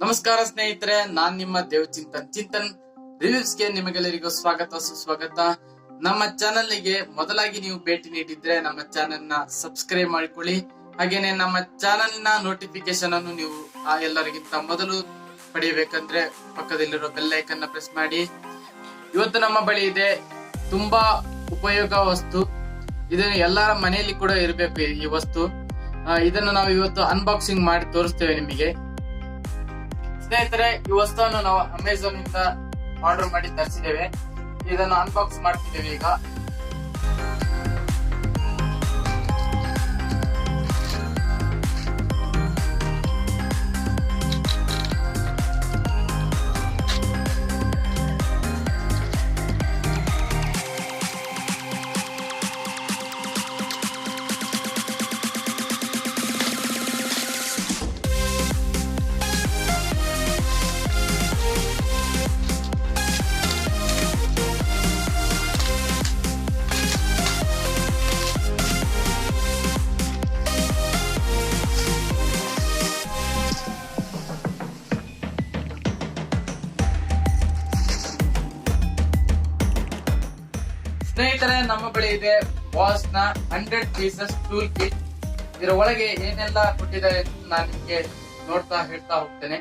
ನಮಸ್ಕಾರ ಸ್ನೇಹಿತರೆ, ನಾನ್ ನಿಮ್ಮ ದೇವ್ ಚಿಂತನ್ ರಿವ್ಯೂಸ್ಗೆ ನಿಮಗೆಲ್ಲರಿಗೂ ಸ್ವಾಗತ ಸುಸ್ವಾಗತ. ನಮ್ಮ ಚಾನೆಲ್ ಗೆ ಮೊದಲಾಗಿ ನೀವು ಭೇಟಿ ನೀಡಿದ್ರೆ ನಮ್ಮ ಚಾನೆಲ್ ನ ಸಬ್ಸ್ಕ್ರೈಬ್ ಮಾಡಿಕೊಳ್ಳಿ. ಹಾಗೇನೆ ನಮ್ಮ ಚಾನೆಲ್ ನ ನೋಟಿಫಿಕೇಶನ್ ಅನ್ನು ನೀವು ಎಲ್ಲರಿಗಿಂತ ಮೊದಲು ಪಡೆಯಬೇಕಂದ್ರೆ ಪಕ್ಕದಲ್ಲಿರೋ ಬೆಲ್ ಐಕನ್ ನ ಪ್ರೆಸ್ ಮಾಡಿ. ಇವತ್ತು ನಮ್ಮ ಬಳಿ ಇದೆ ತುಂಬಾ ಉಪಯೋಗ ವಸ್ತು. ಇದನ್ನು ಎಲ್ಲರ ಮನೆಯಲ್ಲಿ ಕೂಡ ಇರಬೇಕು ಈ ವಸ್ತು. ಇದನ್ನು ನಾವು ಇವತ್ತು ಅನ್ಬಾಕ್ಸಿಂಗ್ ಮಾಡಿ ತೋರಿಸ್ತೇವೆ ನಿಮಗೆ. ಸ್ನೇಹಿತರೆ, ಈ ವಸ್ತುವನ್ನು ನಾವು ಅಮೆಝಾನ್ ಇಂದ ಆರ್ಡರ್ ಮಾಡಿ ತರಿಸಿದ್ದೇವೆ. ಇದನ್ನು ಅನ್ಬಾಕ್ಸ್ ಮಾಡ್ತಿದ್ದೇವೆ ಈಗ. ಸ್ನೇಹಿತರೆ, ನಮ್ಮ ಬಳಿ ಇದೆ ಬಾಸ್ ನ 100 ಪೀಸಸ್ ಟೂಲ್ ಕಿಟ್. ಇದರ ಒಳಗೆ ಏನೆಲ್ಲ ಕೊಟ್ಟಿದ್ದಾರೆ ನಾನು ನಿಮ್ಗೆ ಹೇಳ್ತಾ ಹೋಗ್ತೇನೆ.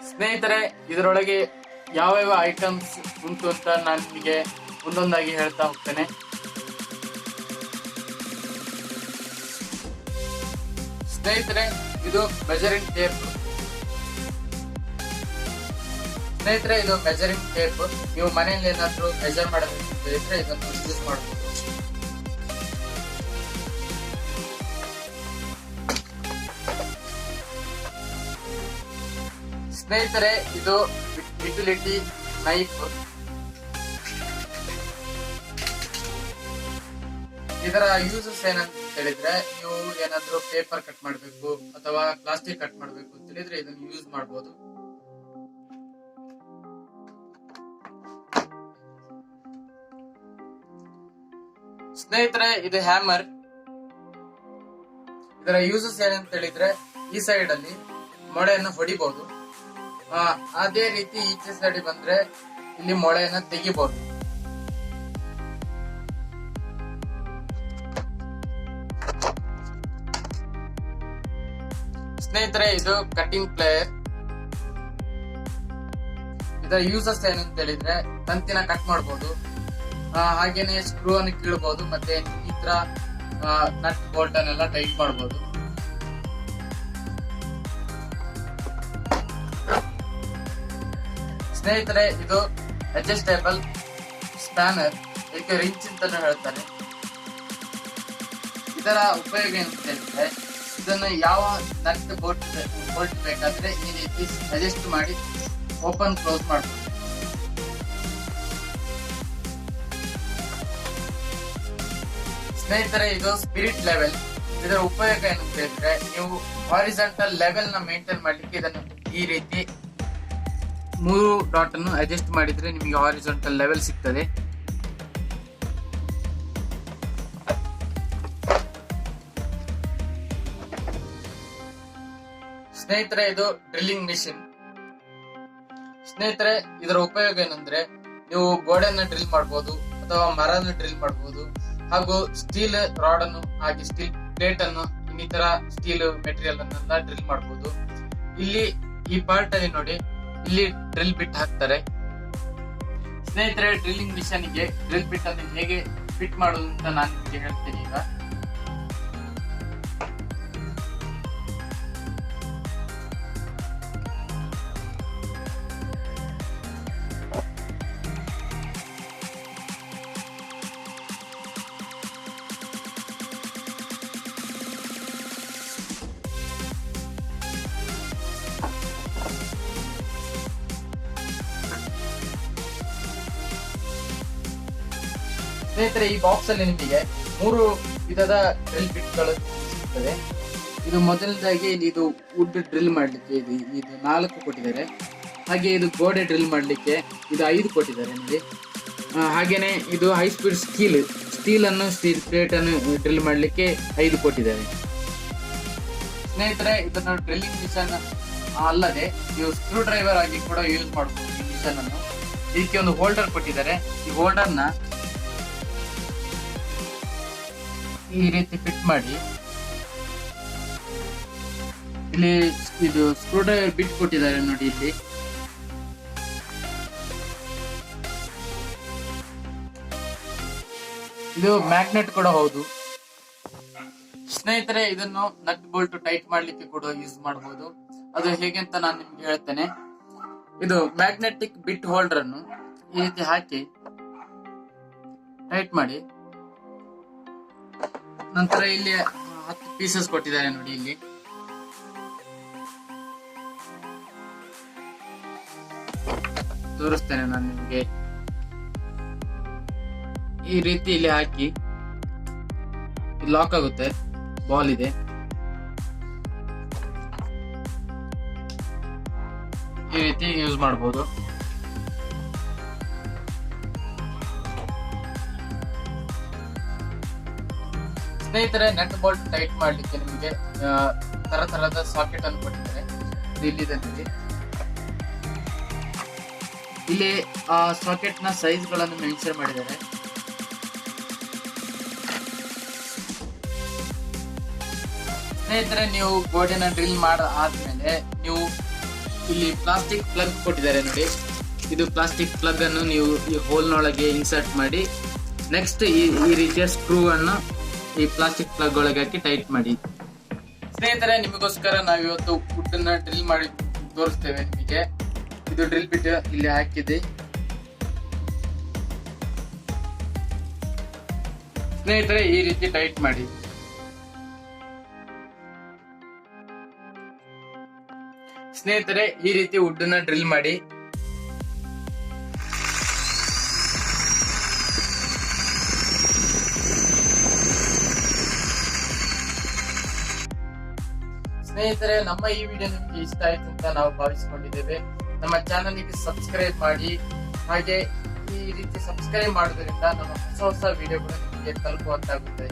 ಸ್ನೇಹಿತರೆ, ಇದರೊಳಗೆ ಯಾವ ಐಟಮ್ಸ್ ಉಂಟು ಅಂತ ನಾನು ನಿಮಗೆ ಒಂದೊಂದಾಗಿ ಹೇಳ್ತಾ ಹೋಗ್ತೇನೆ. ಸ್ನೇಹಿತರೆ, ಇದು ಮೆಜರಿಂಗ್ ಟೇಪ್. ಇದು ಮೆಜರಿಂಗ್ ಟೇಪ್. ನೀವು ಮನೆಯಲ್ಲಿ ಏನಾದ್ರೂ ಮೆಜರ್ ಮಾಡಬೇಕು ಇದ್ರೆ ಇದನ್ನು ಯೂಸ್ ಮಾಡಬಹುದು. ಸ್ನೇಹಿತರೆ, ಇದು ಯುಟಿಲಿಟಿ ನೈಫ್. ಇದರ ಯೂಸಸ್ ಏನಂತ ಹೇಳಿದ್ರೆ, ನೀವು ಏನಾದ್ರೂ ಪೇಪರ್ ಕಟ್ ಮಾಡಬೇಕು ಅಥವಾ ಪ್ಲಾಸ್ಟಿಕ್ ಕಟ್ ಮಾಡಬೇಕು ಅಂತ ಹೇಳಿದ್ರೆ ಇದನ್ನು ಯೂಸ್ ಮಾಡಬಹುದು. ಸ್ನೇಹಿತರೆ, ಇದು ಹ್ಯಾಮರ್. ಇದರ ಯೂಸಸ್ ಏನಂತ ಹೇಳಿದ್ರೆ, ಈ ಸೈಡ್ ಅಲ್ಲಿ ಮೊಳೆಯನ್ನು ಹೊಡಿಬಹುದು. ಅದೇ ರೀತಿ ಈಚೆ ಸೈಡ್ ಬಂದ್ರೆ ಇಲ್ಲಿ ಮೊಳೆಯನ್ನ ತೆಗಿಬಹುದು. ಸ್ನೇಹಿತರೆ, ಇದು ಕಟಿಂಗ್ ಪ್ಲೇಯರ್. ಇದರ ಯೂಸಸ್ ಏನಂತ ಹೇಳಿದ್ರೆ, ತಂತಿನ ಕಟ್ ಮಾಡಬಹುದು, ಹಾಗೇನೆ ಸ್ಕ್ರೂ ಅನ್ನು ಕೀಳಬಹುದು, ಮತ್ತೆ ಈ ತರ ನಟ್ ಬೋಲ್ಟ್ ಅನ್ನೆಲ್ಲ ಟೈಟ್ ಮಾಡಬಹುದು. ಸ್ನೇಹಿತರೆ, ಇದು ಅಡ್ಜಸ್ಟೇಬಲ್ ಸ್ಪ್ಯಾನರ್, ಇದಕ್ಕೆ ರಿಂಚ್ ಅಂತಾನು ಹೇಳ್ತಾರೆ. ಇದರ ಉಪಯೋಗ ಏನಂತ ಹೇಳಿದ್ರೆ, ಇದನ್ನು ಯಾವ ನಟ್ ಬೋಲ್ಟ್ ಬೇಕಾದ್ರೆ ಈ ರೀತಿ ಅಡ್ಜಸ್ಟ್ ಮಾಡಿ ಓಪನ್ ಕ್ಲೋಸ್ ಮಾಡಬಹುದು. ಸ್ನೇಹಿತರೆ, ಇದು ಸ್ಪಿರಿಟ್ ಲೆವೆಲ್. ಇದರ ಉಪಯೋಗ ಏನಂತ ಹೇಳಿದ್ರೆ, ನೀವು ಹಾರಿಜಾಂಟಲ್ ಲೆವೆಲ್ ನ ಮೇಂಟೈನ್ ಮಾಡ್ಲಿಕ್ಕೆ ಇದನ್ನು ಈ ರೀತಿ 3 ಡಾಟ್ ಅನ್ನು ಅಡ್ಜಸ್ಟ್ ಮಾಡಿದ್ರೆ ನಿಮಗೆ ಹಾರಿಜಾಂಟಲ್ ಲೆವೆಲ್ ಸಿಗ್ತದೆ. ಸ್ನೇಹಿತರೆ, ಇದು ಡ್ರಿಲ್ಲಿಂಗ್ ಮಿಷಿನ್. ಸ್ನೇಹಿತರೆ, ಇದರ ಉಪಯೋಗ ಏನಂದ್ರೆ, ನೀವು ಗೋಡೆಯನ್ನು ಡ್ರಿಲ್ ಮಾಡಬಹುದು ಅಥವಾ ಮರವನ್ನು ಡ್ರಿಲ್ ಮಾಡಬಹುದು, ಹಾಗೂ ಸ್ಟೀಲ್ ರಾಡ್ ಅನ್ನು ಹಾಗೆ ಸ್ಟೀಲ್ ಪ್ಲೇಟ್ ಅನ್ನು ಇನ್ನಿತರ ಸ್ಟೀಲ್ ಮೆಟೀರಿಯಲ್ ಅನ್ನೆಲ್ಲ ಡ್ರಿಲ್ ಮಾಡಬಹುದು. ಇಲ್ಲಿ ಈ ಪಾರ್ಟ್ ಅಲ್ಲಿ ನೋಡಿ, ಇಲ್ಲಿ ಡ್ರಿಲ್ ಬಿಟ್ ಹಾಕ್ತಾರೆ. ಸ್ನೇಹಿತರೆ, ಡ್ರಿಲ್ಲಿಂಗ್ ಮಿಷನ್ ಗೆ ಡ್ರಿಲ್ ಬಿಟ್ ಅನ್ನು ಹೇಗೆ ಫಿಟ್ ಮಾಡೋದು ಅಂತ ನಾನು ನಿಮಗೆ ಹೇಳ್ತೀನಿ ಈಗ. ಸ್ನೇಹಿತರೆ, ಈ ಬಾಕ್ಸ್ ಅಲ್ಲಿ ನಿಮಗೆ 3 ವಿಧದ ಡ್ರಿಲ್ ಬಿಟ್ ಗಳು ಸಿಗುತ್ತದೆ. ಇದು ಮೊದಲನೇದಾಗಿ ಇದು ವುಡ್ ಡ್ರಿಲ್ ಮಾಡ್ಲಿಕ್ಕೆ ಇದು 4 ಕೊಟ್ಟಿದ್ದಾರೆ. ಹಾಗೆ ಇದು ಗೋಡೆ ಡ್ರಿಲ್ ಮಾಡ್ಲಿಕ್ಕೆ ಇದು 5 ಕೊಟ್ಟಿದ್ದಾರೆ ನೋಡಿ. ಹಾಗೇನೆ ಇದು ಹೈ ಸ್ಪೀಡ್ ಸ್ಟೀಲ್ ಪ್ಲೇಟ್ ಅನ್ನು ಡ್ರಿಲ್ ಮಾಡ್ಲಿಕ್ಕೆ 5 ಕೊಟ್ಟಿದ್ದಾರೆ. ಸ್ನೇಹಿತರೆ, ಇದನ್ನು ಡ್ರಿಲ್ಲಿಂಗ್ ಮಿಷನ್ ಅಲ್ಲದೆ ನೀವು ಸ್ಕ್ರೂ ಡ್ರೈವರ್ ಆಗಿ ಕೂಡ ಯೂಸ್ ಮಾಡಬಹುದು. ಈ ಮಿಷನ್ ಅನ್ನು ಇದಕ್ಕೆ ಒಂದು ಹೋಲ್ಡರ್ ಕೊಟ್ಟಿದ್ದಾರೆ. ಈ ಹೋಲ್ಡರ್ ನ ಈ ರೀತಿ ಫಿಟ್ ಮಾಡಿ, ಇಲ್ಲಿ ಇದು ಸ್ಕ್ರೂ ಡ್ರೈವರ್ ಬಿಟ್ ಕೊಟ್ಟಿದ್ದಾರೆ ನೋಡಿ. ಇಲ್ಲಿ ಇದು ಮ್ಯಾಗ್ನೆಟ್ ಕೂಡ ಹೌದು. ಸ್ನೇಹಿತರೆ, ಇದನ್ನು ನಟ್ ಬೋಲ್ಟ್ ಟೈಟ್ ಮಾಡ್ಲಿಕ್ಕೆ ಕೂಡ ಯೂಸ್ ಮಾಡಬಹುದು. ಅದು ಹೇಗೆ ಅಂತ ನಾನು ನಿಮ್ಗೆ ಹೇಳ್ತೇನೆ. ಇದು ಮ್ಯಾಗ್ನೆಟಿಕ್ ಬಿಟ್ ಹೋಲ್ಡರ್ ಅನ್ನು ಈ ರೀತಿ ಹಾಕಿ ಟೈಟ್ ಮಾಡಿ, ನಂತರ ಇಲ್ಲಿ 10 ಪೀಸಸ್ ಕೊಟ್ಟಿದ್ದಾರೆ ನೋಡಿ. ಇಲ್ಲಿ ತೋರಿಸ್ತೇನೆ ನಾನು ನಿಮ್ಗೆ. ಈ ರೀತಿ ಇಲ್ಲಿ ಹಾಕಿ ಲಾಕ್ ಆಗುತ್ತೆ. ಬಾಲ್ ಇದೆ, ಈ ರೀತಿ ಯೂಸ್ ಮಾಡಬಹುದು. ಸ್ನೇಹಿತರೆ, ನಟ್ ಬೋಲ್ಟ್ ಟೈಟ್ ಮಾಡ್ಲಿಕ್ಕೆ ನಿಮಗೆ ತರತರದ ಸಾಕೆಟ್ ಅನ್ನು ಕೊಟ್ಟಿದ್ದಾರೆ. ಇಲ್ಲಿದೆ ನೋಡಿ. ಇಲ್ಲಿ ಆ ಸಾಕೆಟ್ ನ ಸೈಜ್ ಗಳನ್ನು ಮೆನ್ಷನ್ ಮಾಡಿದ್ದಾರೆ. ಸ್ನೇಹಿತರೆ, ನೀವು ಗೋಡೆನ ಡ್ರಿಲ್ ಆದ್ಮೇಲೆ ನೀವು ಇಲ್ಲಿ ಪ್ಲಾಸ್ಟಿಕ್ ಪ್ಲಗ್ ಕೊಟ್ಟಿದ್ದಾರೆ ನೋಡಿ. ಇದು ಪ್ಲಾಸ್ಟಿಕ್ ಪ್ಲಗ್ ಅನ್ನು ನೀವು ಈ ಹೋಲ್ನೊಳಗೆ ಇನ್ಸರ್ಟ್ ಮಾಡಿ, ನೆಕ್ಸ್ಟ್ ಈ ರೀತಿಯ ಸ್ಕ್ರೂ ಅನ್ನು ಈ ಪ್ಲಾಸ್ಟಿಕ್ ಪ್ಲಗ್ ಒಳಗೆ ಹಾಕಿ ಟೈಟ್ ಮಾಡಿ. ಸ್ನೇಹಿತರೆ, ನಿಮಗೋಸ್ಕರ ನಾವಿವತ್ತು ವುಡ್ ಅನ್ನ ಡ್ರಿಲ್ ಮಾಡಿ ತೋರಿಸ್ತೇವೆ ನಿಮಗೆ. ಇದು ಡ್ರಿಲ್ ಬಿಟ್ ಇಲ್ಲಿ ಹಾಕಿದೆ. ಸ್ನೇಹಿತರೆ, ಈ ರೀತಿ ಟೈಟ್ ಮಾಡಿ. ಸ್ನೇಹಿತರೆ, ಈ ರೀತಿ ವುಡ್ ಅನ್ನ ಡ್ರಿಲ್ ಮಾಡಿ. ಸ್ನೇಹಿತರೆ, ನಮ್ಮ ಈ ವಿಡಿಯೋ ನಿಮಗೆ ಇಷ್ಟ ಆಯ್ತು ಅಂತ ನಾವು ಭಾವಿಸಿಕೊಂಡಿದ್ದೇವೆ. ನಮ್ಮ ಚಾನಲ್ಗೆ ಸಬ್ಸ್ಕ್ರೈಬ್ ಮಾಡಿ. ಹಾಗೆ ಈ ರೀತಿ ಸಬ್ಸ್ಕ್ರೈಬ್ ಮಾಡೋದ್ರಿಂದ ನಮ್ಮ ಹೊಸ ವಿಡಿಯೋಗಳು ನಿಮಗೆ ತಲುಪುವಂತಾಗುತ್ತೆ.